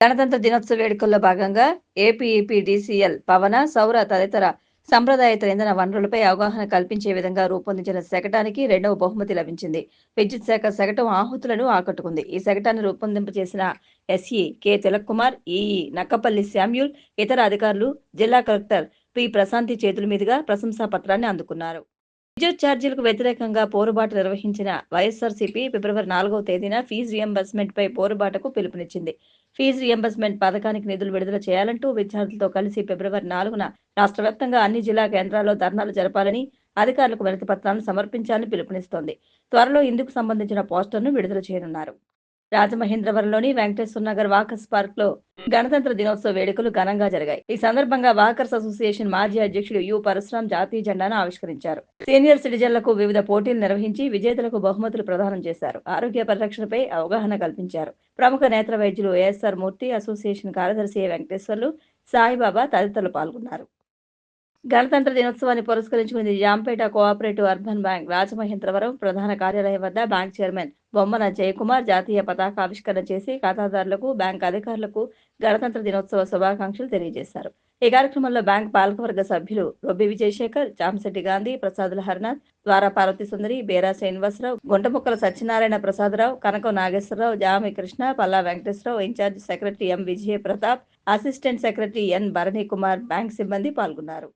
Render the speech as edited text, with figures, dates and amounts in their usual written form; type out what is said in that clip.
గణతంత్ర దినోత్సవ వేడుకల్లో భాగంగా ఏపీఈపీడీసీఎల్ పవన, సౌర తదితర సంప్రదాయేతర ఇంధన వనరులపై అవగాహన కల్పించే విధంగా రూపొందించిన శకటానికి రెండవ బహుమతి లభించింది. విద్యుత్ శాఖ శకటం ఆహుతులను ఆకట్టుకుంది. ఈ శకటాన్ని రూపొందింపచేసిన SE K Tilakkumar, EE Nakkapalli Samuel, ఇతర అధికారులు జిల్లా కలెక్టర్ పి ప్రశాంతి చేతుల మీదుగా ప్రశంసా పత్రాన్ని అందుకున్నారు. విద్యుత్ ఛార్జీలకు వ్యతిరేకంగా పోరుబాట నిర్వహించిన వైఎస్సార్సీపీ ఫిబ్రవరి 4వ తేదీన ఫీజు రియంబర్స్మెంట్పై పోరుబాటకు పిలుపునిచ్చింది. ఫీజు రియంబర్స్మెంట్ పథకానికి నిధులు విడుదల చేయాలంటూ విద్యార్థులతో కలిసి ఫిబ్రవరి 4న రాష్ట్ర వ్యాప్తంగా అన్ని జిల్లా కేంద్రాల్లో ధర్నాలు జరపాలని, అధికారులకు వినతి పత్రాలను సమర్పించాలని పిలుపునిస్తోంది. త్వరలో ఇందుకు సంబంధించిన పోస్టర్ను విడుదల చేయనున్నారు. రాజమహేంద్రవరంలోని వెంకటేశ్వర నగర్ వాకర్స్ పార్క్ లో గణతంత్ర దినోత్సవ వేడుకలు ఘనంగా జరిగాయి. ఈ సందర్భంగా వాకర్స్ అసోసియేషన్ మాజీ అధ్యక్షుడు యు పరశురాం జాతీయ జెండాను ఆవిష్కరించారు. సీనియర్ సిటిజన్లకు వివిధ పోటీలు నిర్వహించి విజేతలకు బహుమతులు ప్రదానం చేశారు. ఆరోగ్య పరిరక్షణపై అవగాహన కల్పించారు. ప్రముఖ నేత్ర వైద్యులు ఏఎస్ఆర్ మూర్తి, అసోసియేషన్ కార్యదర్శి ఏ వెంకటేశ్వర్లు, సాయిబాబా తదితరులు పాల్గొన్నారు. గణతంత్ర దినోత్సవాన్ని పురస్కరించుకుని Jampeta cooperative urban bank Rajamahendravaram ప్రధాన కార్యాలయం వద్ద బ్యాంక్ చైర్మన్ బొమ్మన జయకుమార్ జాతీయ పతాకావిష్కరణ చేసి ఖాతాదారులకు, బ్యాంక్ అధికారులకు గణతంత్ర దినోత్సవ శుభాకాంక్షలు తెలియజేశారు. ఈ కార్యక్రమంలో బ్యాంక్ పాలకవర్గ సభ్యులు Robbi Vijayasekhar, జాంశెట్టి Gandhi, Prasadula Harinath, Dwara Parvathi Sundari, Bera Srinivasarao, Guntamukkala Satyanarayana Prasadarao, Kanakam Nageswararao, Jami Krishna, Palla Venkateswararao, in charge secretary M Vijaya Pratap, assistant secretary N Bharani Kumar, bank సిబ్బంది పాల్గొన్నారు.